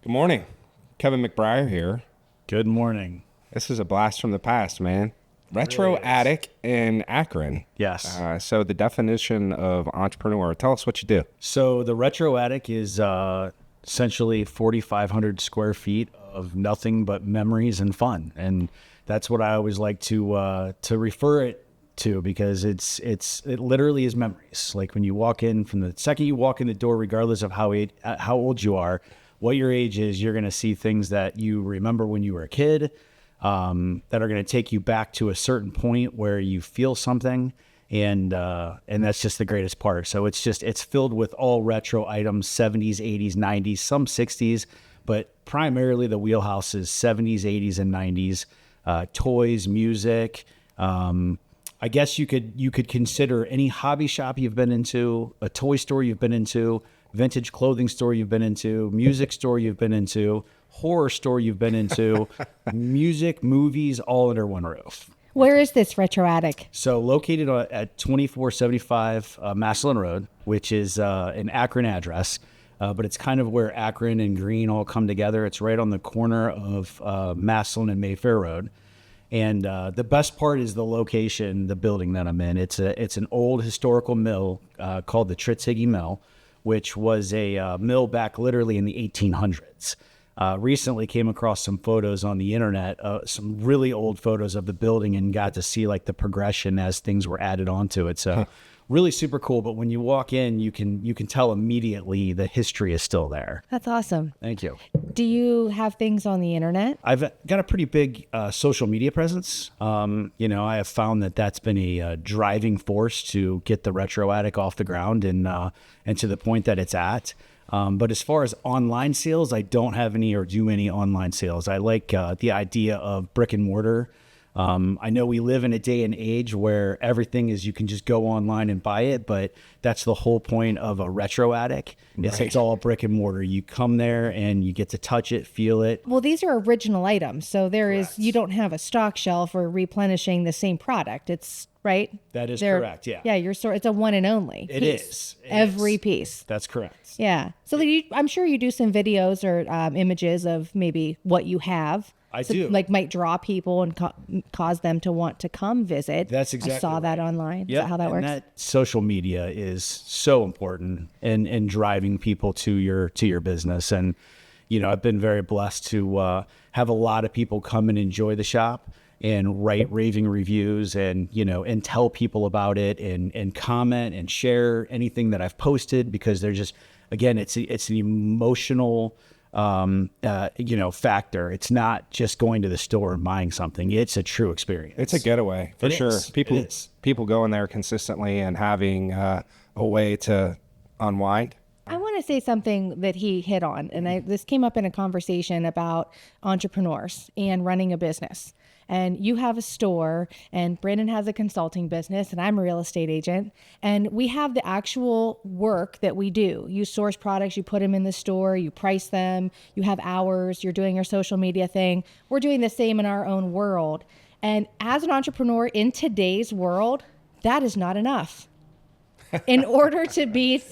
Good morning. Kevin McBriar here. Good morning. This is a blast from the past, man. Retro really is. Attic in Akron. Yes. So the definition of entrepreneur, tell us what you do. So the Retro Attic is essentially 4,500 square feet of nothing but memories and fun. And that's what I always like to refer it to, because it literally is memories. Like when you walk in, from the second you walk in the door, regardless of how old you are, what your age is, you're going to see things that you remember when you were a kid, that are going to take you back to a certain point where you feel something. And that's just the greatest part. So it's filled with all retro items, 70s, 80s, 90s, some 60s, but primarily the wheelhouse is 70s, 80s, and 90s, toys, music. I guess you could consider any hobby shop you've been into, a toy store you've been into, vintage clothing store you've been into, music store you've been into, horror store you've been into, music, movies, all under one roof. Where is this Retro Attic? So located at 2475 Massillon Road, which is an Akron address, but it's kind of where Akron and Green all come together. It's right on the corner of Massillon and Mayfair Road. And the best part is the location, the building that I'm in. It's an old historical mill called the Tritzhiggy Mill, which was a mill back literally in the 1800s. Recently came across some photos on the internet, some really old photos of the building, and got to see like the progression as things were added onto it. So really super cool. But when you walk in, you can tell immediately the history is still there. That's awesome. Thank you. Do you have things on the internet? I've got a pretty big social media presence. I have found that's been a driving force to get the Retro Attic off the ground and to the point that it's at. But as far as online sales, I don't have any or do any online sales. I like the idea of brick and mortar. I know we live in a day and age where everything is, you can just go online and buy it, but that's the whole point of a Retro Attic. It's all brick and mortar. You come there and you get to touch it, feel it. Well, these are original items, so you don't have a stock shelf or replenishing the same product. It's right. That is correct. Yeah. Yeah, your store. It's a one and only. It piece. is. Every piece. That's correct. Yeah. So I'm sure you do some videos or images of maybe what you have. I do. Like might draw people and cause them to want to come visit. That's exactly I saw that online. Yeah. Is that how that works? That social media is so important in driving people to your business. And, I've been very blessed to have a lot of people come and enjoy the shop and write raving reviews and tell people about it and comment and share anything that I've posted, because they're just, again, it's an emotional factor. It's not just going to the store and buying something. It's a true experience. It's a getaway for sure. People going there consistently and having a way to unwind. I want to say something that he hit on, and this came up in a conversation about entrepreneurs and running a business. And you have a store, and Brandon has a consulting business, and I'm a real estate agent. And we have the actual work that we do. You source products, you put them in the store, you price them, you have hours, you're doing your social media thing. We're doing the same in our own world. And as an entrepreneur in today's world, that is not enough. In order to be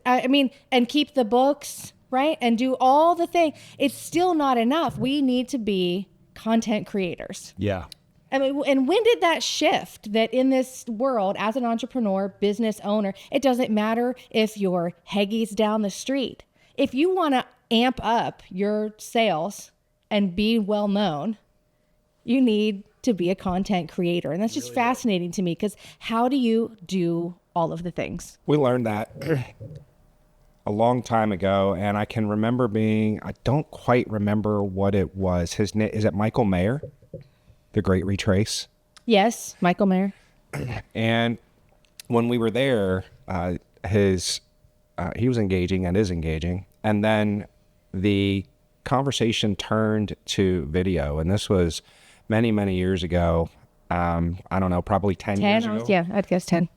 and keep the books, right? And do all the things, it's still not enough. We need to be content creators. Yeah. And when did that shift, that in this world, as an entrepreneur, business owner, it doesn't matter if you're Heggy's down the street. If you want to amp up your sales and be well known, you need to be a content creator. And that's just fascinating to me, because how do you do all of the things? We learned that a long time ago, and I can remember I don't quite remember what it was. His name, is it Michael Mayer? The Great Retrace? Yes, Michael Mayer. And when we were there, he was engaging and is engaging. And then the conversation turned to video, and this was many, many years ago. I don't know, probably 10 years ago. Yeah, I'd guess 10.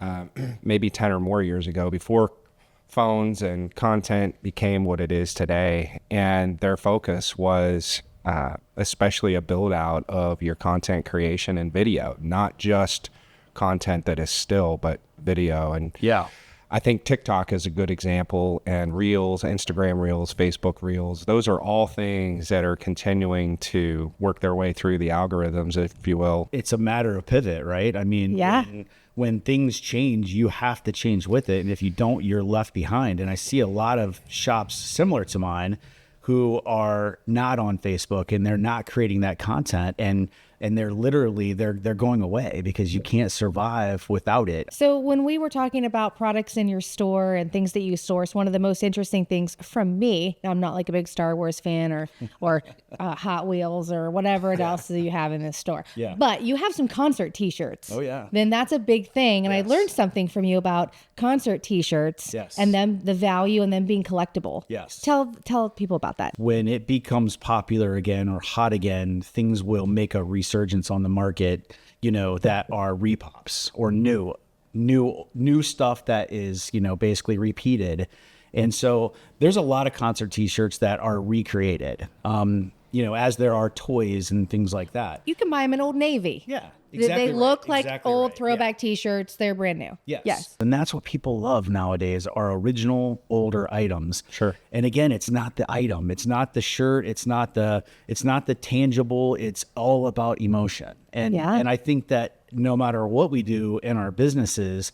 Maybe 10 or more years ago, before phones and content became what it is today. And their focus was especially a build out of your content creation and video, not just content that is still, but video. And yeah, I think TikTok is a good example, and Reels, Instagram Reels, Facebook Reels, those are all things that are continuing to work their way through the algorithms, if you will. It's a matter of pivot, right? I mean, Yeah. when things change, you have to change with it. And if you don't, you're left behind. And I see a lot of shops similar to mine who are not on Facebook and they're not creating that content, and they're literally they're going away because you can't survive without it. So when we were talking about products in your store and things that you source, one of the most interesting things from me, I'm not like a big Star Wars fan or Hot Wheels or whatever else that you have in this store. Yeah. But you have some concert T-shirts. Oh, yeah. Then that's a big thing, and Yes. I learned something from you about concert T-shirts. Yes. And them the value and them being collectible. Yes. Tell people about that. When it becomes popular again or hot again, things will make a resurgence on the market, that are repops or new stuff that is, basically repeated. And so there's a lot of concert T-shirts that are recreated, as there are toys and things like that. You can buy them in Old Navy. Yeah, They exactly look right, like exactly old right. throwback T-shirts. They're brand new. Yes. And that's what people love nowadays, are original older items. Sure. And again, it's not the item, it's not the shirt, it's not the tangible, it's all about emotion. And Yeah. and I think that no matter what we do in our businesses,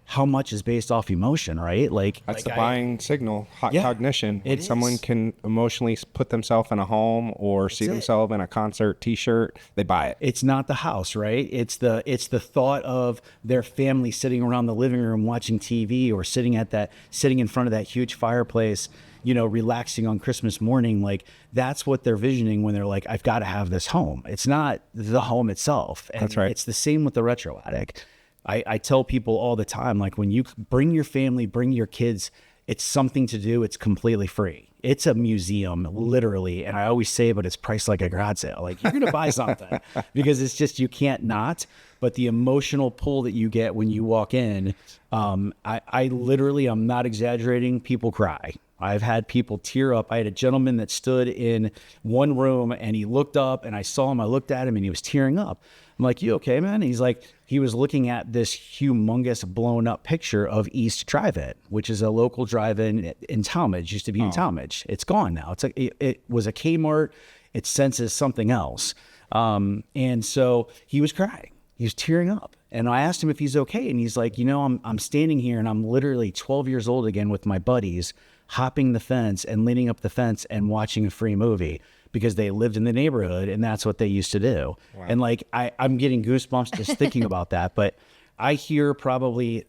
how much is based off emotion, right? That's the buying signal, Yeah, cognition. When it someone is. can emotionally put themselves in a home or see it. themselves in a concert T-shirt, they buy it. It's not the house, right? It's the thought of their family sitting around the living room watching TV, or sitting in front of that huge fireplace, relaxing on Christmas morning. Like, that's what they're visioning when they're like, I've got to have this home. It's not the home itself. And That's right. It's the same with the retro attic. I tell people all the time, like, when you bring your family, bring your kids, it's something to do. It's completely free. It's a museum, literally. And I always say, but it's priced like a garage sale. Like, you're going to buy something because it's just, you can't not. But the emotional pull that you get when you walk in, I literally, I'm not exaggerating, people cry. I've had people tear up. I had a gentleman that stood in one room and he looked up, and I saw him, I looked at him, and he was tearing up. I'm like, you okay, man? And he's like, he was looking at this humongous blown up picture of East Drive-In, which is a local drive-in in Talmadge. Used to be in Talmadge. It's gone now. It was a Kmart. It senses something else. And so he was crying. He was tearing up. And I asked him if he's okay. And he's like, I'm standing here and I'm literally 12 years old again with my buddies, hopping the fence and leaning up the fence and watching a free movie, because they lived in the neighborhood and that's what they used to do. Wow. And like, I'm getting goosebumps just thinking about that. But I hear probably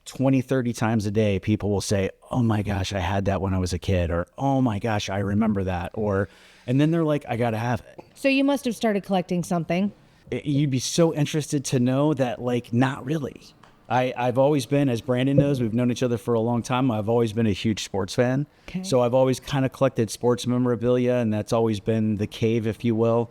20, 30 times a day, people will say, oh my gosh, I had that when I was a kid, or, oh my gosh, I remember that. And then they're like, I got to have it. So you must have started collecting something. You'd be so interested to know that, like, not really. I've always been, as Brandon knows, we've known each other for a long time. I've always been a huge sports fan. Okay. So I've always kind of collected sports memorabilia, and that's always been the cave, if you will,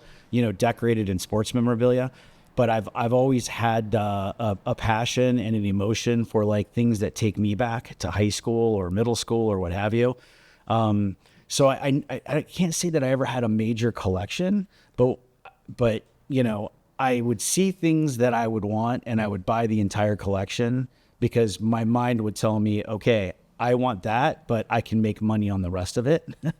decorated in sports memorabilia. But I've always had a passion and an emotion for, like, things that take me back to high school or middle school or what have you. So I can't say that I ever had a major collection, but I would see things that I would want and I would buy the entire collection, because my mind would tell me, okay, I want that, but I can make money on the rest of it. And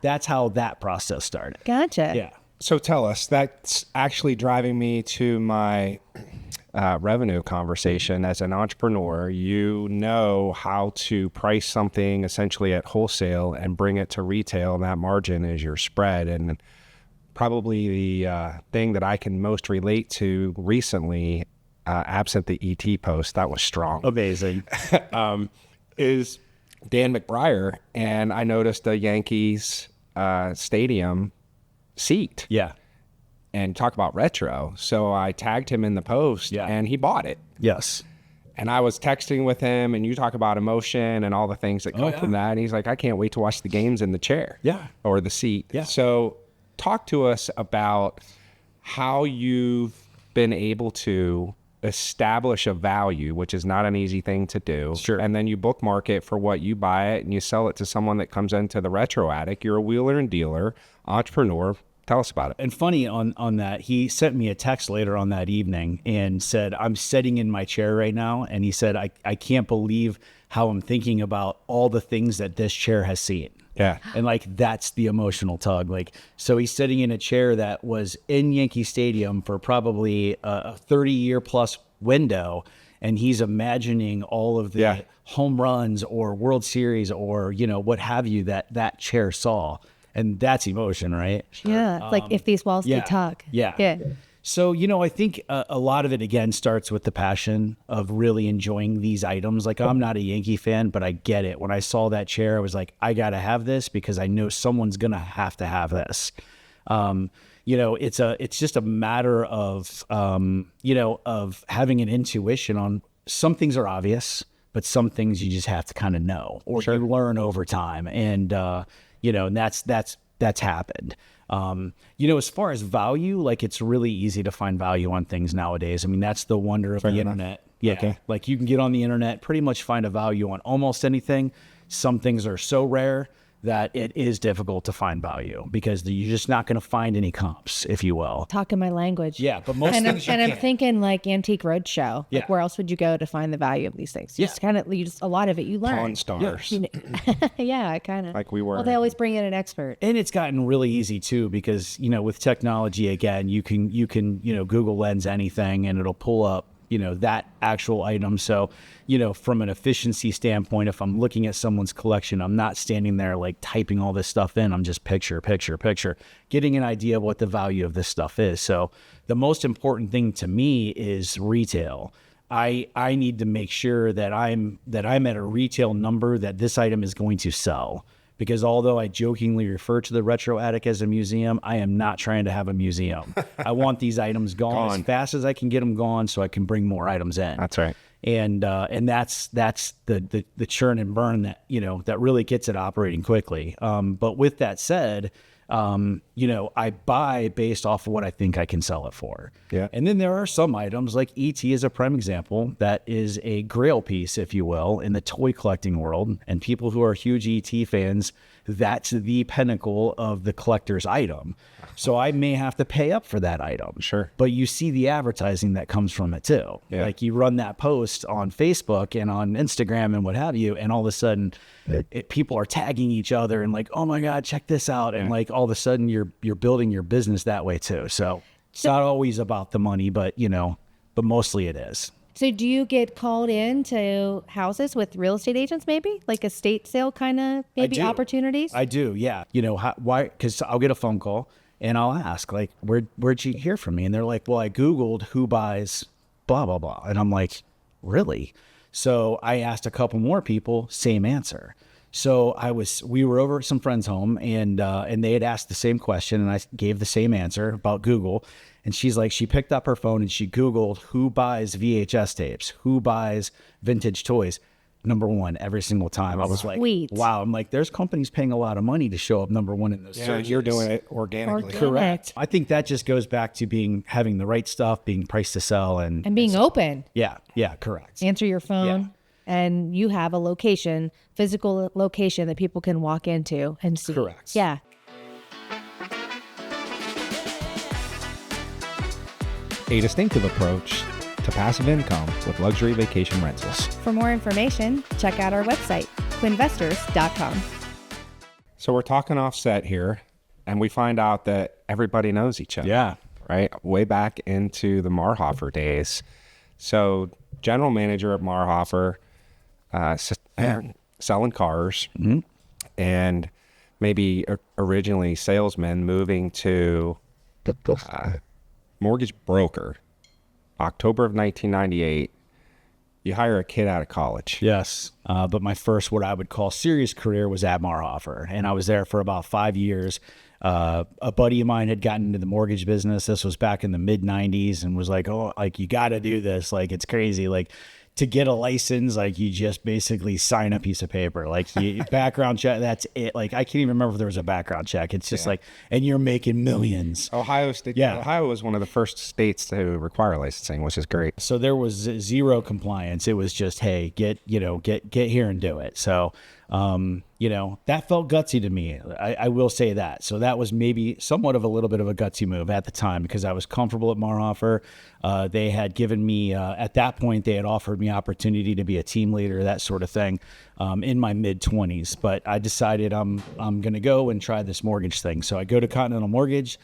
that's how that process started. Gotcha. Yeah. So tell us, that's actually driving me to my revenue conversation. As an entrepreneur, you know how to price something essentially at wholesale and bring it to retail, and that margin is your spread. And probably the thing that I can most relate to recently, absent the ET post, that was strong, Amazing. is Dan McBriar. And I noticed a Yankees stadium seat. Yeah. And talk about retro. So I tagged him in the post, Yeah. and he bought it. Yes. And I was texting with him, and you talk about emotion and all the things that come yeah. from that. And he's like, I can't wait to watch the games in the chair. Yeah. Or the seat. Yeah. So talk to us about how you've been able to establish a value, which is not an easy thing to do. Sure. And then you bookmark it for what you buy it, and you sell it to someone that comes into the retro attic. You're a wheeler and dealer, entrepreneur, Tell us about it. And funny on that, he sent me a text later on that evening and said, I'm sitting in my chair right now. And he said, I can't believe how I'm thinking about all the things that this chair has seen. Yeah. And like, that's the emotional tug. Like, so he's sitting in a chair that was in Yankee Stadium for probably a 30-year plus window. And he's imagining all of the home runs or World Series or, you know, what have you that chair saw. And that's emotion, right? Yeah. Like if these walls could talk. Yeah. So, you know, I think a lot of it, again, starts with the passion of really enjoying these items. Like, I'm not a Yankee fan, but I get it. When I saw that chair, I was like, I got to have this because I know someone's going to have this. You know, it's just a matter of, you know, of having an intuition on some things are obvious, but some things you just have to kind of know or you learn over time. And, you know, and that's happened. You know, as far as value, like it's really easy to find value on things nowadays. I mean, that's the wonder of the internet. Yeah. Okay. Like you can get on the internet, pretty much find a value on almost anything. Some things are so rare that it is difficult to find value because you're just not going to find any comps, if you will. Talking my language. Yeah, but most things you and I'm can't. thinking like Antique Roadshow. Yeah. Like where else would you go to find the value of these things? Yeah. Just kind of, a lot of it you learn. Pawn stars. You know, yeah, kind of. Like we were. Well, they always bring in an expert. And it's gotten really easy too, because, you know, with technology, again, you can, you know, Google Lens anything and it'll pull up, you know, that actual item. So, you know, from an efficiency standpoint, if I'm looking at someone's collection, I'm not standing there like typing all this stuff in. I'm just picture, getting an idea of what the value of this stuff is. So the most important thing to me is retail. I need to make sure that I'm at a retail number that this item is going to sell. Because although I jokingly refer to the Retro Attic as a museum, I am not trying to have a museum. I want these items gone as fast as I can get them gone so I can bring more items in. That's right. And that's the churn and burn that, you know, that really gets it operating quickly. But with that said, you know, I buy based off of what I think I can sell it for. Yeah. And then there are some items like ET is a prime example that is a grail piece, if you will, in the toy collecting world. And people who are huge ET fans, that's the pinnacle of the collector's item. So I may have to pay up for that item. Sure. But you see the advertising that comes from it too. Yeah. Like you run that post on Facebook and on Instagram and what have you, and all of a sudden people are tagging each other and like, oh my God, check this out. And like all of a sudden you're building your business that way too. So it's not always about the money, but you know, but mostly it is. So do you get called in to houses with real estate agents, maybe like estate sale kind of maybe do. opportunities? I do. Yeah. You know, why? Because I'll get a phone call and I'll ask like, where'd you hear from me? And they're like, well, I Googled who buys blah, blah, blah. And I'm like, really? So I asked a couple more people, same answer. So we were over at some friend's home and they had asked the same question and I gave the same answer about Google. And she's like, she picked up her phone and she Googled who buys VHS tapes, who buys vintage toys. Number one every single time. I was like, Sweet. wow. I'm like, there's companies paying a lot of money to show up number one in those searches. You're doing it organically. Correct. I think that just goes back to having the right stuff, being priced to sell and being open. Yeah, correct. Answer your phone. And you have a location, physical location that people can walk into and see. Correct. Yeah. A distinctive approach to passive income with luxury vacation rentals. For more information, check out our website, quinvestors.com. So we're talking offset here, and we find out that everybody knows each other. Yeah. Right? Way back into the Marhofer days. So general manager at Marhofer, selling cars, and maybe originally salesman moving to mortgage broker. October of 1998, you hire a kid out of college. Yes. But my first, what I would call serious career was at Marhofer. And I was there for about 5 years. A buddy of mine had gotten into the mortgage business. This was back in the mid 90s and was like, oh, like you got to do this. Like, it's crazy. Like to get a license, like you just basically sign a piece of paper, like you background check. That's it. Like, I can't even remember if there was a background check. It's just like, and you're making millions. Ohio was one of the first states to require licensing, which is great. So there was zero compliance. It was just, hey, get here and do it. So, That felt gutsy to me. I will say that. So that was maybe somewhat of a little bit of a gutsy move at the time because I was comfortable at Marhofer. They had given me, at that point, they had offered me opportunity to be a team leader, that sort of thing, in my mid-20s. But I decided I'm going to go and try this mortgage thing. So I go to Continental Mortgage.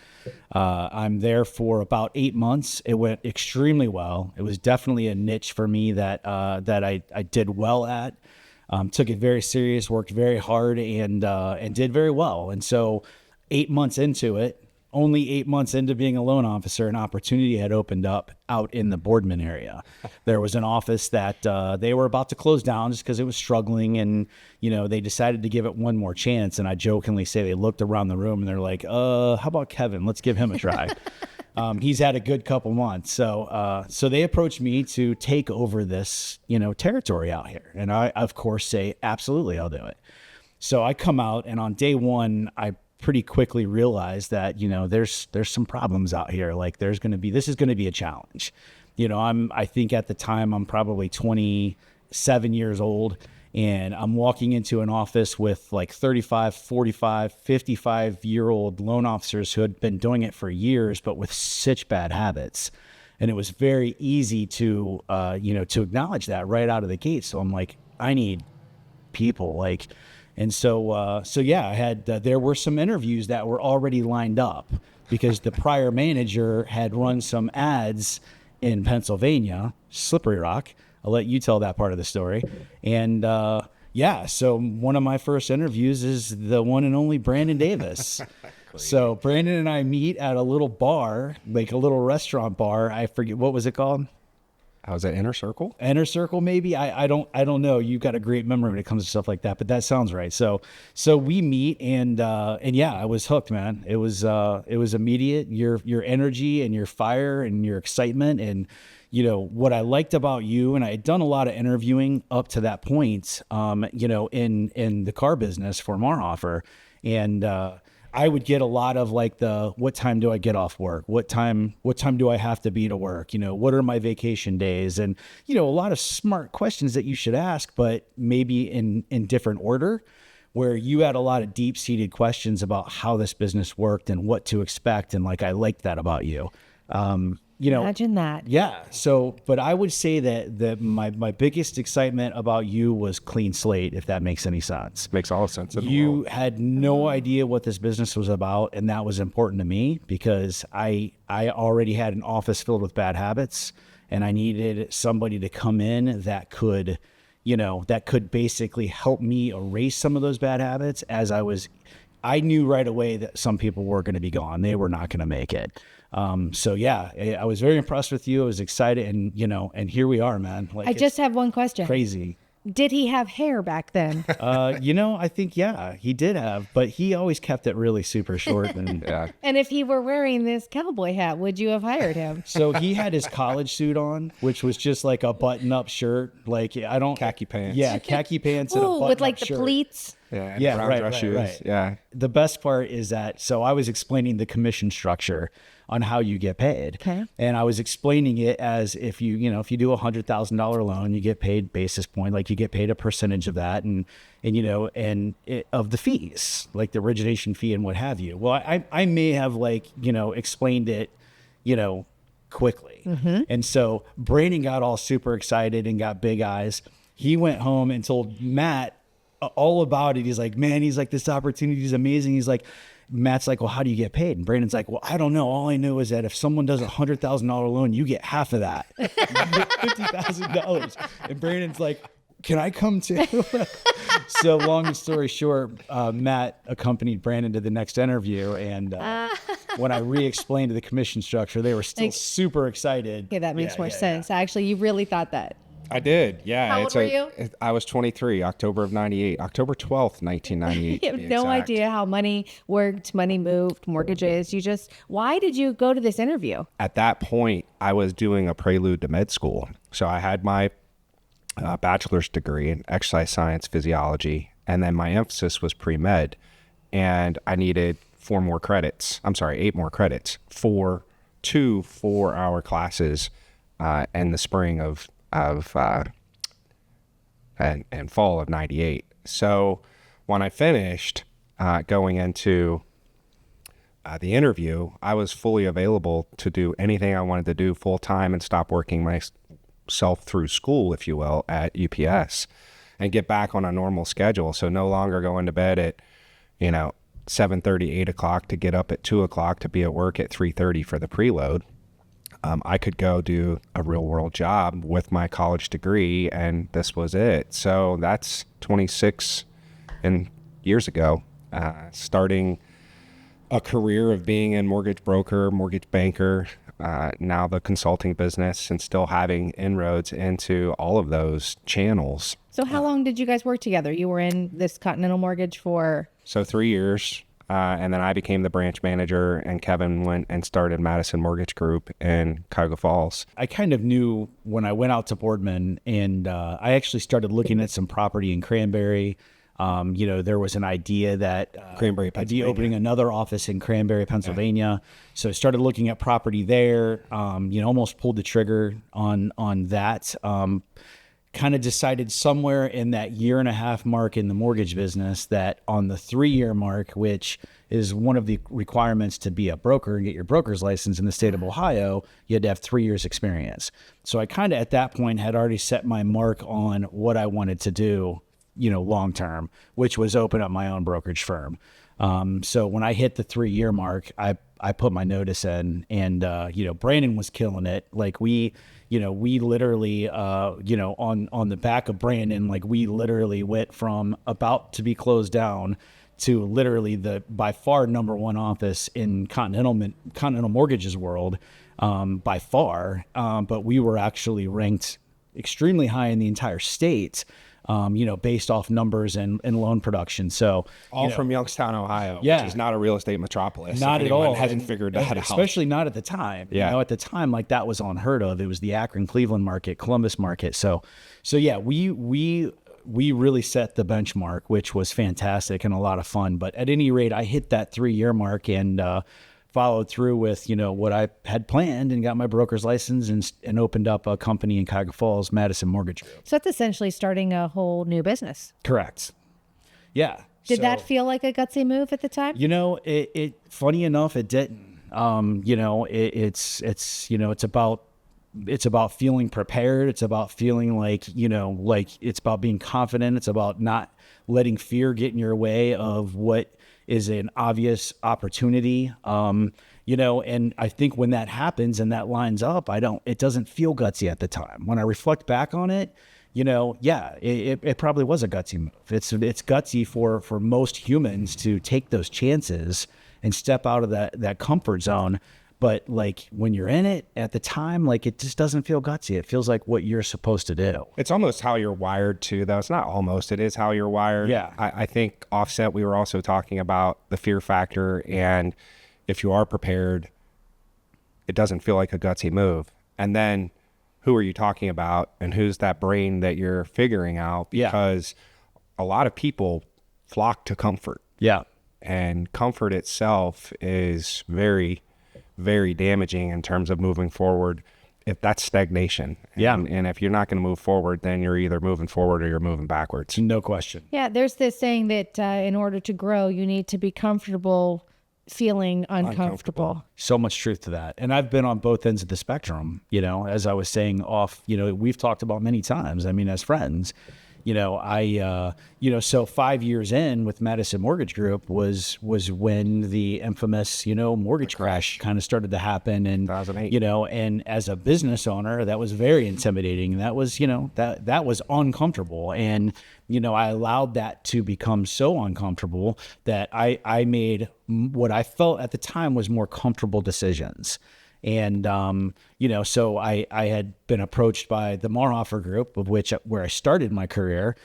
I'm there for about 8 months. It went extremely well. It was definitely a niche for me that I did well at. Took it very serious, worked very hard, and did very well. And so 8 months into it, only 8 months into being a loan officer, an opportunity had opened up out in the Boardman area. There was an office that they were about to close down just because it was struggling, and they decided to give it one more chance. And I jokingly say they looked around the room and they're like, how about Kevin? Let's give him a try. He's had a good couple months. So they approached me to take over this, territory out here. And I, of course, say, absolutely, I'll do it. So I come out, and on day one, I pretty quickly realized that, there's some problems out here. Like this is going to be a challenge. I think at the time I'm probably 27 years old, and I'm walking into an office with like 35, 45, 55-year-old loan officers who had been doing it for years, but with such bad habits. And it was very easy to acknowledge that right out of the gate. So I'm like, I need people. I had, there were some interviews that were already lined up because the prior manager had run some ads in Pennsylvania, Slippery Rock. I'll let you tell that part of the story. And so one of my first interviews is the one and only Brandon Davis. So Brandon and I meet at a little bar, like a little restaurant bar. I forget, what was it called? Was that Inner Circle? Inner Circle, maybe. I don't know. You've got a great memory when it comes to stuff like that, but that sounds right. So we meet, and I was hooked, man. It was immediate. Your energy and your fire and your excitement, and what I liked about you, and I had done a lot of interviewing up to that point, in the car business for Marhofer, and I would get a lot of like what time do I get off work? What time do I have to be to work? What are my vacation days? And, a lot of smart questions that you should ask, but maybe in different order, where you had a lot of deep seated questions about how this business worked and what to expect. And I liked that about you. Imagine that. Yeah. So, but I would say that my biggest excitement about you was clean slate, if that makes any sense. Makes all the sense in the You world. had no idea what this business was about, and that was important to me because I already had an office filled with bad habits, and I needed somebody to come in that could basically help me erase some of those bad habits I knew right away that some people were going to be gone. They were not going to make it. I was very impressed with you. I was excited, and here we are, man. I just have one question. Crazy. Did he have hair back then? I think, he did have, but he always kept it really super short. And Yeah. And if he were wearing this cowboy hat, would you have hired him? So he had his college suit on, which was just like a button-up shirt. Khaki pants. Yeah, khaki pants and a Ooh, button-up with like the shirt. pleats. Yeah. And Yeah, brown right, dress right, shoes. right. Yeah. The best part is that, so I was explaining the commission structure on how you get paid. Okay. And I was explaining it as if you do $100,000 loan, you get paid basis point, like you get paid a percentage of that of the fees, like the origination fee and what have you. Well, I may have explained it, quickly. Mm-hmm. And so Brandon got all super excited and got big eyes. He went home and told Matt all about it. He's like, man, this opportunity is amazing. He's like, Matt's like, well, how do you get paid? And Brandon's like, well, I don't know. All I know is that if someone does $100,000 loan, you get half of that, $50,000. And Brandon's like, can I come too? So long story short, Matt accompanied Brandon to the next interview. And when I re-explained the commission structure, they were still super excited. Okay, that makes more sense. Actually, you really thought that. I did. Yeah. How old were you? I was 23, October of 98, October 12th, 1998. You have no idea how money worked, money moved, mortgages. Why did you go to this interview? At that point, I was doing a prelude to med school. So I had my bachelor's degree in exercise science physiology, and then my emphasis was pre-med, and I needed 8 more credits for 2 4-hour classes in the spring of and fall of 98. So when I finished going into the interview, I was fully available to do anything I wanted to do full time and stop working myself through school, if you will, at UPS and get back on a normal schedule. So no longer going to bed at, 7:30, 8 o'clock to get up at 2 o'clock to be at work at 3:30 for the preload. I could go do a real world job with my college degree, and this was it. So that's 26 years ago, starting a career of being in mortgage broker, mortgage banker, now the consulting business, and still having inroads into all of those channels. So how long did you guys work together? You were in this Continental Mortgage for... So 3 years. And then I became the branch manager, and Kevin went and started Madison Mortgage Group in Cuyahoga Falls. I kind of knew when I went out to Boardman, and I actually started looking at some property in Cranberry. There was an idea that Cranberry, I'd be opening another office in Cranberry, Pennsylvania. Yeah. So I started looking at property there, almost pulled the trigger on that. Kind of decided somewhere in that 1.5 year mark in the mortgage business that on the 3-year mark, which is one of the requirements to be a broker and get your broker's license in the state of Ohio, you had to have 3 years experience. So I kind of at that point had already set my mark on what I wanted to do, long term, which was open up my own brokerage firm. So when I hit the 3-year mark, I put my notice in, and Brandon was killing it. Like we literally, on the back of Brandon, like we literally went from about to be closed down to literally the by far number one office in Continental Mortgages world, by far. But we were actually ranked extremely high in the entire state. Based off numbers and loan production. So all from Youngstown, Ohio, yeah, which is not a real estate metropolis. Not at all. Hasn't figured that out. Especially not at the time. Yeah. At the time, like that was unheard of. It was the Akron, Cleveland market, Columbus market. So yeah, we really set the benchmark, which was fantastic and a lot of fun. But at any rate, I hit that 3-year mark and followed through with, what I had planned and got my broker's license and opened up a company in Cuyahoga Falls, Madison Mortgage Group. So that's essentially starting a whole new business. Correct. Yeah. Did that feel like a gutsy move at the time? It funny enough, it didn't. It's about feeling prepared. It's about feeling like it's about being confident. It's about not letting fear get in your way of what is an obvious opportunity. And I think when that happens and that lines up, it doesn't feel gutsy at the time. When I reflect back on it, it probably was a gutsy move. It's gutsy for most humans to take those chances and step out of that comfort zone. But like when you're in it at the time, like it just doesn't feel gutsy. It feels like what you're supposed to do. It's almost how you're wired too, though. It's not almost, it is how you're wired. Yeah. I think offset, we were also talking about the fear factor, and if you are prepared, it doesn't feel like a gutsy move. And then who are you talking about, and who's that brain that you're figuring out? Because a lot of people flock to comfort. Yeah. And comfort itself is very, very damaging in terms of moving forward. If that's stagnation. Yeah. And if you're not going to move forward, then you're either moving forward or you're moving backwards. No question. Yeah. There's this saying that in order to grow, you need to be comfortable feeling uncomfortable. So much truth to that. And I've been on both ends of the spectrum, as I was saying off, we've talked about many times, as friends, so 5 years in with Madison Mortgage Group was when the infamous, mortgage crash kind of started to happen. And, 2008. And as a business owner, that was very intimidating. That was, that was uncomfortable. And, I allowed that to become so uncomfortable that I made what I felt at the time was more comfortable decisions. And, so I had been approached by the Marhofer Group, where I started my career,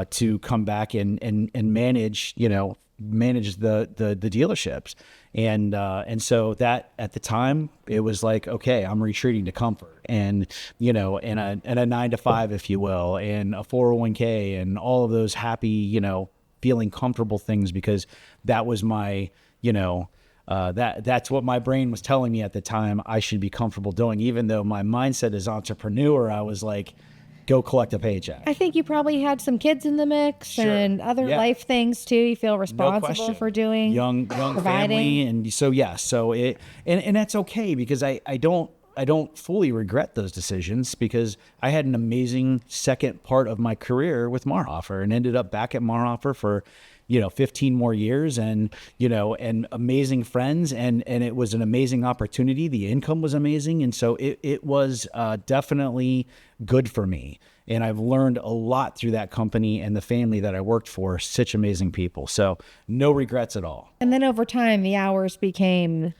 to come back and manage the dealerships. And so that at the time it was like, okay, I'm retreating to comfort and a 9-to-5, if you will, and a 401k and all of those happy, feeling comfortable things, because that was my, that's what my brain was telling me at the time I should be comfortable doing. Even though my mindset as entrepreneur, I was like, go collect a paycheck. I think you probably had some kids in the mix Sure. and other Yeah. life things too. You feel No responsible question. for doing young providing. family, and so so it and that's okay, because I don't fully regret those decisions, because I had an amazing second part of my career with Marhofer and ended up back at Marhofer for 15 more years, and and amazing friends, and it was an amazing opportunity. The income was amazing, and so it was definitely good for me. And I've learned a lot through that company and the family that I worked for. Such amazing people. So no regrets at all. And then over time, the hours became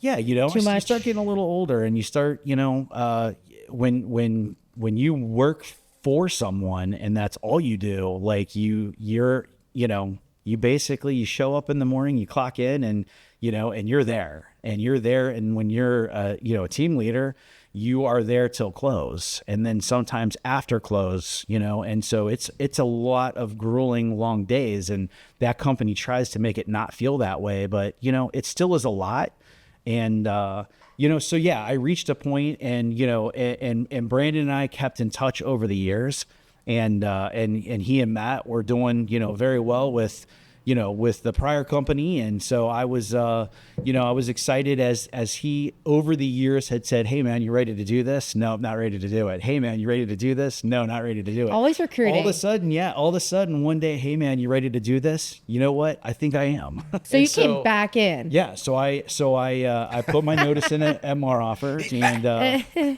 Yeah, Too you much. start getting a little older, and you start, when you work for someone and that's all you do, like you basically, you show up in the morning, you clock in, and and you're there, and when you're a team leader, you are there till close, and then sometimes after close, and so it's a lot of grueling long days, and that company tries to make it not feel that way, but it still is a lot. And, so yeah, I reached a point, and, and Brandon and I kept in touch over the years, and he and Matt were doing, very well with the prior company. And so I was, I was excited as he over the years had said, "Hey man, you ready to do this?" "No, I'm not ready to do it." "Hey man, you ready to do this?" "No, not ready to do it." Always recruiting. All of a sudden one day, "Hey man, you ready to do this?" "You know what? I think I am." So you came back in. Yeah, so I put my notice in at Marhofer,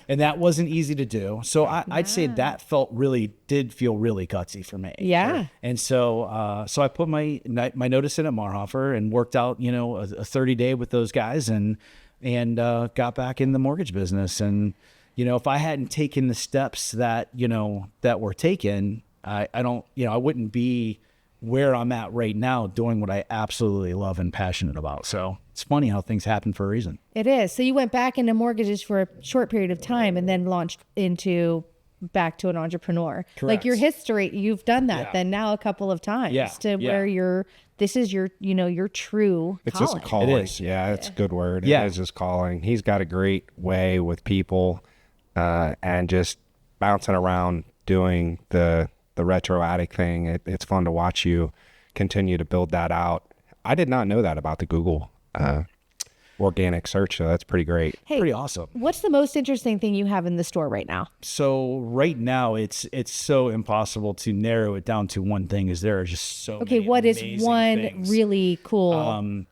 and that wasn't easy to do. So I'd say that did feel really gutsy for me. Yeah. And so I put my notice in at Marhofer and worked out a 30-day with those guys, and got back in the mortgage business. And if I hadn't taken the steps that that were taken, I wouldn't be where I'm at right now, doing what I absolutely love and passionate about. So it's funny how things happen for a reason. It is. So you went back into mortgages for a short period of time and then launched back to an entrepreneur. Correct. Like your history, you've done that Yeah. then now a couple of times where this is your true It's calling. just a calling. It is. Yeah, it's a good word. Yeah. It is his calling. He's got a great way with people, and just bouncing around doing the retro attic thing. It's fun to watch you continue to build that out. I did not know that about the Google organic search, so that's pretty great. Hey, Pretty awesome. what's the most interesting thing you have in the store right now? So right now it's so impossible to narrow it down to one thing, as there are just so Okay, many what is amazing one things. really cool?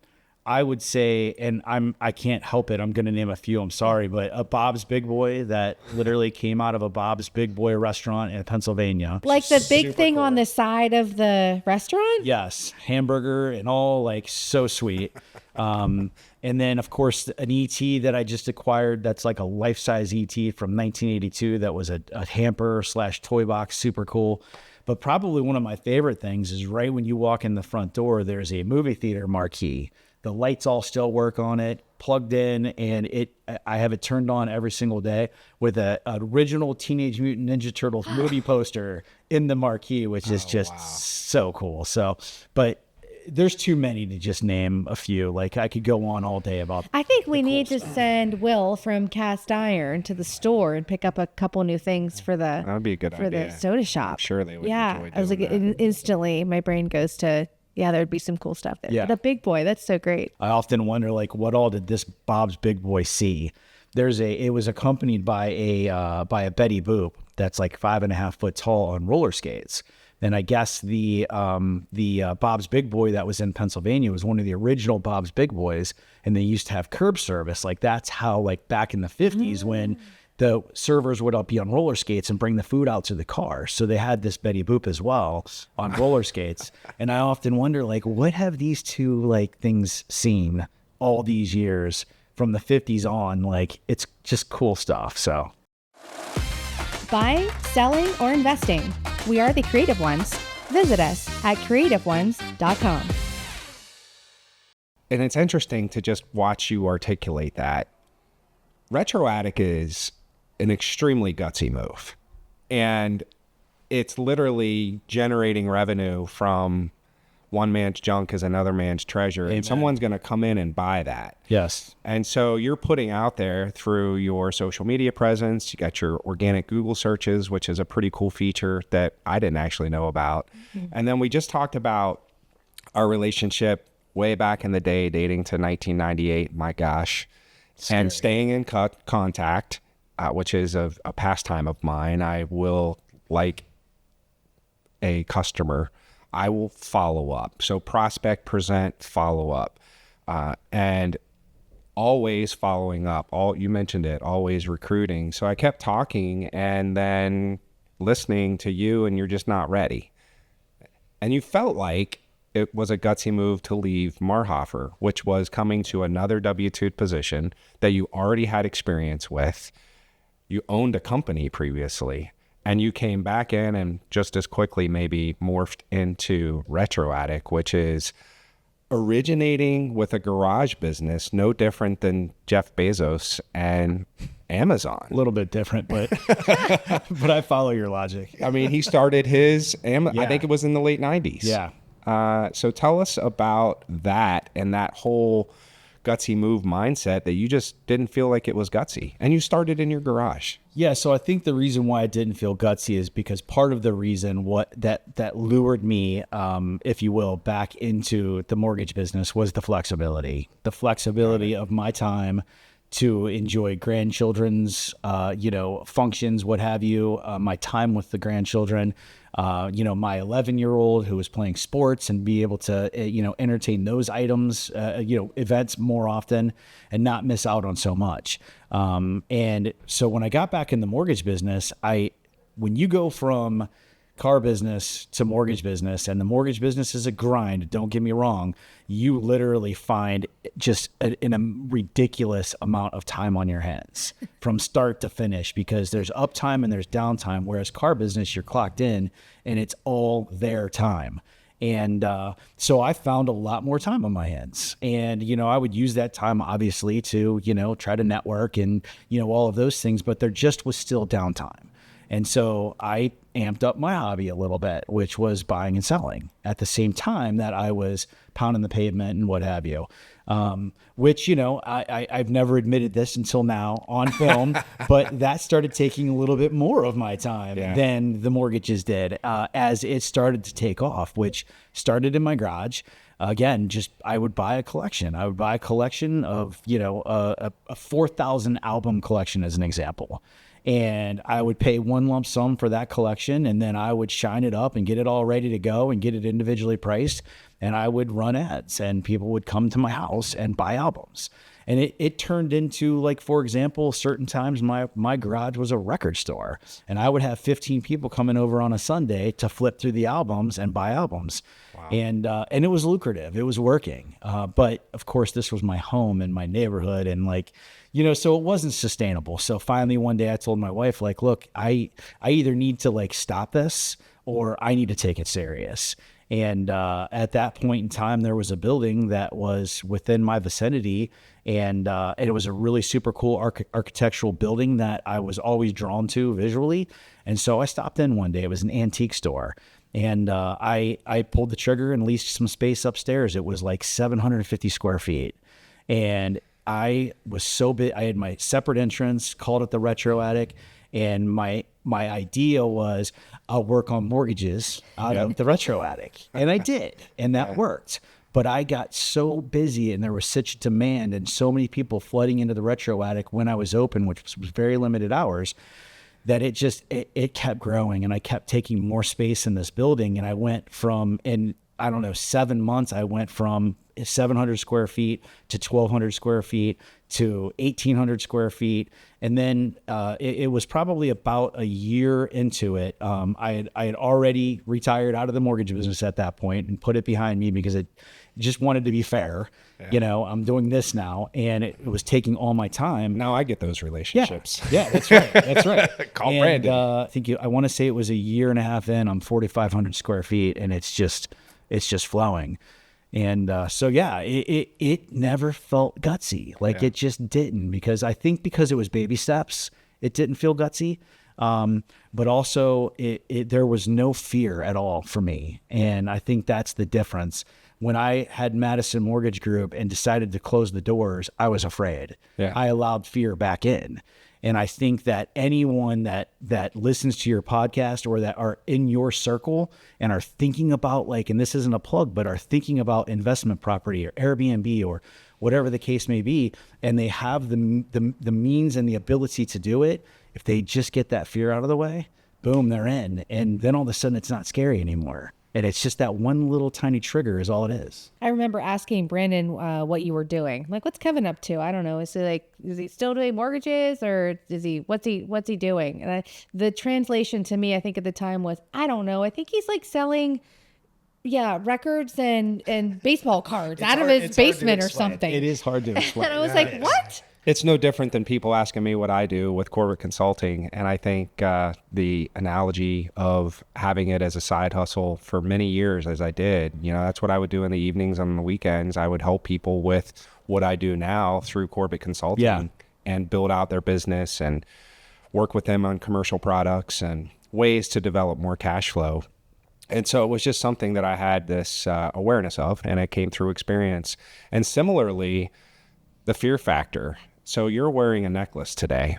I would say, and I can't help it, I'm going to name a few, I'm sorry, but a Bob's Big Boy that literally came out of a Bob's Big Boy restaurant in Pennsylvania. Like the big Super thing cool. on the side of the restaurant? Yes, hamburger and all, like so sweet. And then of course an ET that I just acquired, that's like a life-size ET from 1982 that was a hamper / toy box, super cool. But probably one of my favorite things is right when you walk in the front door, there's a movie theater marquee. The lights all still work on it, plugged in, and I have it turned on every single day with a original Teenage Mutant Ninja Turtles movie poster in the marquee, which is just so cool. So, but there's too many to just name a few. Like I could go on all day about. I think we need to send Will from Cast Iron to the store and pick up a couple new things for the That would be a good for idea. the soda shop. I'm sure they would Yeah, enjoy I was like, doing that. instantly, my brain goes to there'd be some cool stuff there. Yeah. But a big boy, that's so great. I often wonder, like, what all did this Bob's Big Boy see? It was accompanied by a Betty Boop that's like 5.5 foot tall on roller skates. And I guess the Bob's Big Boy that was in Pennsylvania was one of the original Bob's Big Boys, and they used to have curb service. Like that's how, like back in the 50s when the servers would be on roller skates and bring the food out to the car. So they had this Betty Boop as well on roller skates. And I often wonder, like, what have these two like things seen all these years from the 50s on? Like, it's just cool stuff. So Buying, selling, or investing, we are the creative ones. Visit us at creativeones.com. And it's interesting to just watch you articulate that. Retro Attic is an extremely gutsy move. And it's literally generating revenue from one man's junk is another man's treasure, and someone's going to come in and buy that. Yes. And so you're putting out there through your social media presence. You got your organic Google searches, which is a pretty cool feature that I didn't actually know about. And then we just talked about our relationship way back in the day, dating to 1998. My gosh. Scary. And staying in contact, which is a pastime of mine. I will, like a customer, I will follow up. So prospect, present, follow up, and always following up. You mentioned it, always recruiting. So I kept talking and then listening to you, and you're just not ready. And you felt like it was a gutsy move to leave Marhofer, which was coming to another W-2 position that you already had experience with. You owned a company previously, and you came back in and just as quickly maybe morphed into Retro Attic, which is originating with a garage business, no different than Jeff Bezos and Amazon. A little bit different, but but I follow your logic. I mean, he started his, I think it was in the late 90s. Yeah. So tell us about that and that whole gutsy move mindset that you just didn't feel like it was gutsy, and you started in your garage. Yeah, so I think the reason why I didn't feel gutsy is because part of the reason that lured me, if you will, back into the mortgage business was the flexibility of my time to enjoy grandchildren's, functions, what have you, my time with the grandchildren, my 11-year-old who was playing sports, and be able to, entertain those items, events more often and not miss out on so much. And so when I got back in the mortgage business, when you go from car business to mortgage business, and the mortgage business is a grind, don't get me wrong, you literally find just a ridiculous amount of time on your hands from start to finish, because there's uptime and there's downtime, whereas car business, you're clocked in and it's all their time. And so I found a lot more time on my hands, and, I would use that time obviously to, try to network and, all of those things, but there just was still downtime. And so I amped up my hobby a little bit, which was buying and selling at the same time that I was pounding the pavement and what have you. Which, I've never admitted this until now on film, but that started taking a little bit more of my time than the mortgages did, as it started to take off, which started in my garage. Again, I would buy a collection. I would buy a collection of, a 4,000 album collection as an example. And I would pay one lump sum for that collection, and then I would shine it up and get it all ready to go and get it individually priced. And I would run ads, and people would come to my house and buy albums. And it turned into, like, for example, certain times my garage was a record store, and I would have 15 people coming over on a Sunday to flip through the albums and buy albums. Wow. And it was lucrative. It was working. But of course, this was my home and my neighborhood, and so it wasn't sustainable. So finally one day I told my wife, look, I either need to stop this, or I need to take it serious. And at that point in time, there was a building that was within my vicinity, and it was a really super cool architectural building that I was always drawn to visually. And so I stopped in one day. It was an antique store. And I pulled the trigger and leased some space upstairs. It was like 750 square feet. And I was so big. I had my separate entrance, called it the Retro Attic. And my idea was I'll work on mortgages out of the Retro Attic. And I did. And that worked. But I got so busy, and there was such demand and so many people flooding into the Retro Attic when I was open, which was very limited hours, that it kept growing, and I kept taking more space in this building. And I went from, in, 7 months, I went from 700 square feet to 1,200 square feet to 1,800 square feet. And then it was probably about a year into it. I had already retired out of the mortgage business at that point and put it behind me, because it just wanted to be fair. Yeah. I'm doing this now, and it was taking all my time. Now I get those relationships. Yeah, that's right. That's right. Call Brandon. I want to say it was a year and a half in. I'm 4,500 square feet, and it's just flowing. And it never felt gutsy. It just didn't, because I think because it was baby steps, it didn't feel gutsy. But also there was no fear at all for me. And I think that's the difference. When I had Madison Mortgage Group and decided to close the doors, I was afraid. Yeah. I allowed fear back in. And I think that anyone that listens to your podcast or that are in your circle and are thinking about, like, and this isn't a plug, but are thinking about investment property or Airbnb or whatever the case may be, and they have the means and the ability to do it, if they just get that fear out of the way, boom, they're in. And then all of a sudden it's not scary anymore. And it's just that one little tiny trigger is all it is. I remember asking Brandon what you were doing. Like, what's Kevin up to? I don't know. Is he still doing mortgages, or what's he doing? And the translation to me, I think at the time was, I don't know. I think he's like selling, records and baseball cards out of his basement or something. It is hard to explain. And I was like, what? It's no different than people asking me what I do with corporate consulting. And I think the analogy of having it as a side hustle for many years, as I did, that's what I would do in the evenings and on the weekends. I would help people with what I do now through corporate consulting and build out their business and work with them on commercial products and ways to develop more cash flow. And so it was just something that I had this awareness of, and it came through experience. And similarly, the fear factor. So you're wearing a necklace today.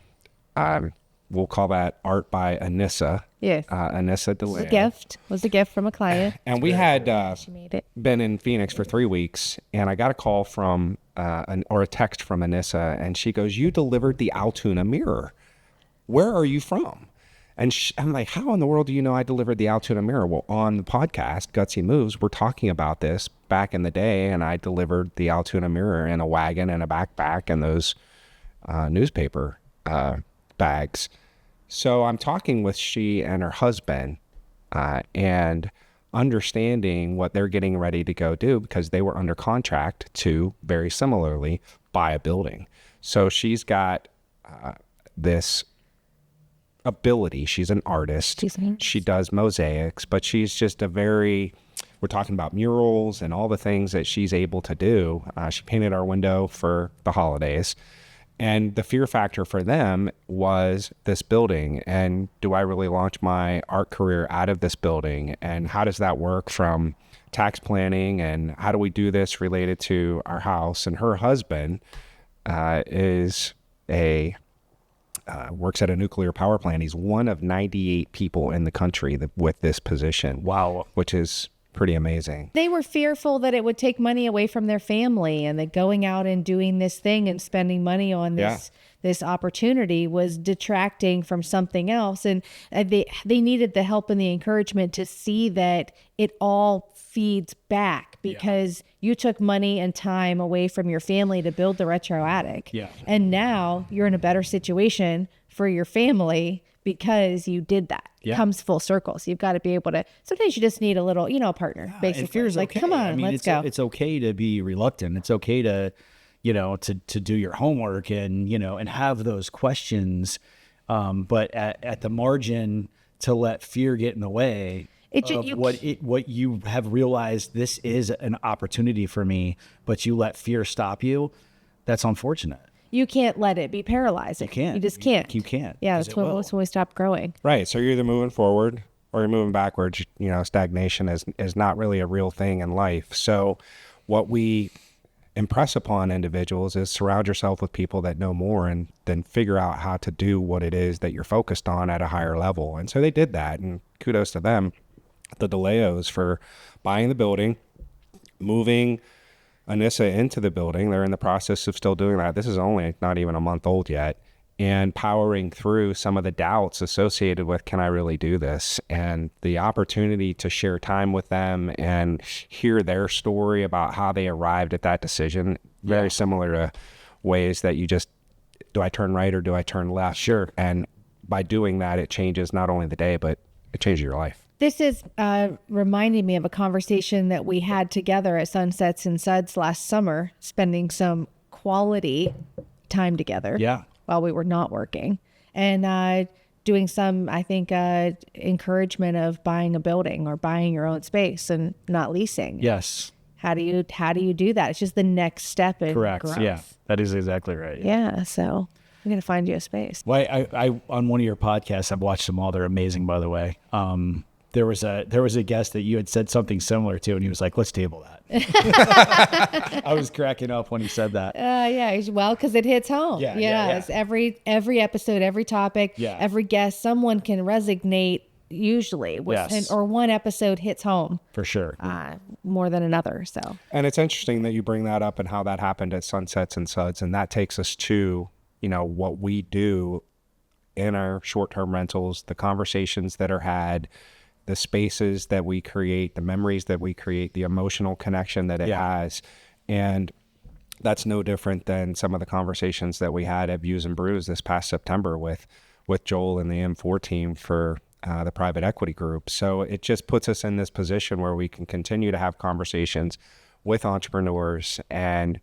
We'll call that art by Anissa. Yes. Anissa DeLeo. It was a gift from a client. And we had She made it. been in Phoenix for 3 weeks, and I got a call from, or a text from Anissa, and she goes, "You delivered the Altoona mirror. Where are you from?" And I'm like, "How in the world do you know I delivered the Altoona mirror?" Well, on the podcast, Gutsy Moves, we're talking about this back in the day, and I delivered the Altoona mirror in a wagon and a backpack and those newspaper bags. So I'm talking with she and her husband and understanding what they're getting ready to go do, because they were under contract to very similarly buy a building. So she's got this ability. She's an artist. She does mosaics, but she's just we're talking about murals and all the things that she's able to do. She painted our window for the holidays. And the fear factor for them was this building. And do I really launch my art career out of this building? And how does that work from tax planning? And how do we do this related to our house? And her husband is works at a nuclear power plant. He's one of 98 people in the country with this position. Wow. Which is pretty amazing. They were fearful that it would take money away from their family, and that going out and doing this thing and spending money on this opportunity was detracting from something else. And they needed the help and the encouragement to see that it all feeds back, because you took money and time away from your family to build the retro attic. Yeah. And now you're in a better situation for your family because you did that. It comes full circle. So you've got to be able to, sometimes you just need a little, partner, basically. And fear's like, okay. come on, let's go. It's okay to be reluctant. It's okay to, to do your homework and, and have those questions. But at the margin, to let fear get in the way what you have realized, this is an opportunity for me, but you let fear stop you. That's unfortunate. You can't let it be paralyzing. You can't. You just can't. You can't. Yeah, that's when we stop growing. Right. So you're either moving forward or you're moving backwards. Stagnation is not really a real thing in life. So what we impress upon individuals is surround yourself with people that know more, and then figure out how to do what it is that you're focused on at a higher level. And so they did that, and kudos to them, the DeLeos, for buying the building, moving Anissa into the building. They're in the process of still doing that. This is only not even a month old yet, and powering through some of the doubts associated with, can I really do this? And the opportunity to share time with them and hear their story about how they arrived at that decision. Very similar to ways that you just, do I turn right or do I turn left? Sure. And by doing that, it changes not only the day, but it changes your life. This is reminding me of a conversation that we had together at Sunsets and Suds last summer, spending some quality time together while we were not working, and doing some, I think, encouragement of buying a building or buying your own space and not leasing. Yes. How do you do that? It's just the next step in Correct. growth. Yeah, that is exactly right. Yeah. So I'm going to find you a space. Well, I on one of your podcasts, I've watched them all. They're amazing, by the way. There was a guest that you had said something similar to, and he was like, "Let's table that." I was cracking up when he said that. Yeah, well, because it hits home. Yeah. It's every episode, every topic, every guest, someone can resonate usually, or one episode hits home For sure. more than another. So, And it's interesting that you bring that up and how that happened at Sunsets and Suds. And that takes us to, what we do in our short-term rentals, the conversations that are had, the spaces that we create, the memories that we create, the emotional connection that it has. And that's no different than some of the conversations that we had at Views and Brews this past September with Joel and the M4 team for the private equity group. So it just puts us in this position where we can continue to have conversations with entrepreneurs. And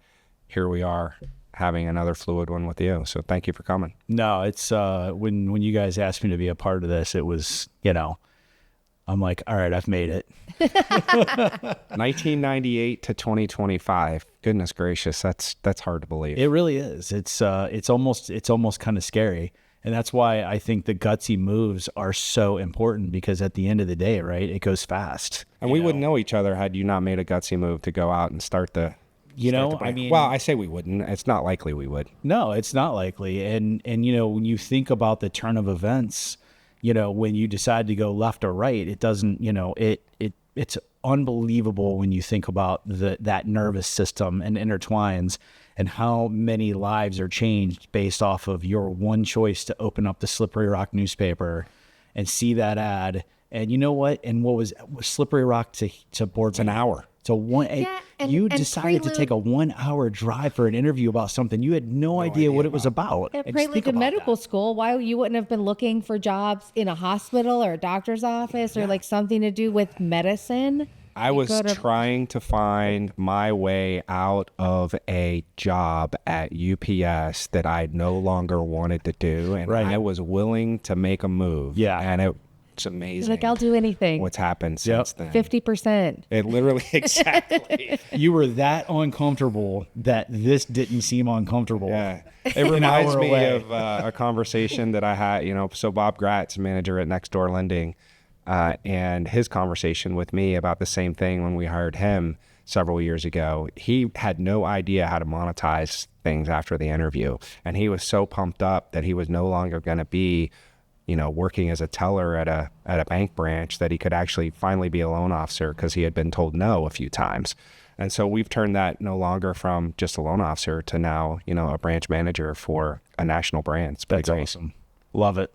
here we are having another fluid one with you. So thank you for coming. No, it's when you guys asked me to be a part of this, it was, I'm like, all right, I've made it. 1998 to 2025. Goodness gracious, that's hard to believe. It really is. It's almost kind of scary. And that's why I think the gutsy moves are so important, because at the end of the day, right, it goes fast. And we wouldn't know each other had you not made a gutsy move to go out and start the mean, well, I say we wouldn't. It's not likely we would. No, it's not likely. And when you think about the turn of events, when you decide to go left or right, it doesn't, it's unbelievable when you think about that nervous system and intertwines, and how many lives are changed based off of your one choice to open up the Slippery Rock newspaper and see that ad. And you know what? And what was Slippery Rock to Board? It's an hour. So you and decided to take a 1 hour drive for an interview about something you had no idea what it was about. Yeah, And just Prelude think to about medical that. school. Why you wouldn't have been looking for jobs in a hospital or a doctor's office or like something to do with medicine? I was trying to find my way out of a job at UPS that I no longer wanted to do, and Right. I was willing to make a move. Yeah. And it's amazing. Like, I'll do anything. What's happened since then? 50%. It literally, exactly. You were that uncomfortable that this didn't seem uncomfortable. Yeah. It reminds hour me away. of a conversation that I had, so Bob Gratz, manager at Next Door Lending, and his conversation with me about the same thing when we hired him several years ago. He had no idea how to monetize things after the interview. And he was so pumped up that he was no longer going to be, working as a teller at a bank branch, that he could actually finally be a loan officer, because he had been told no a few times. And so we've turned that no longer from just a loan officer to now, a branch manager for a national brand. It's pretty That's great. awesome. Love it.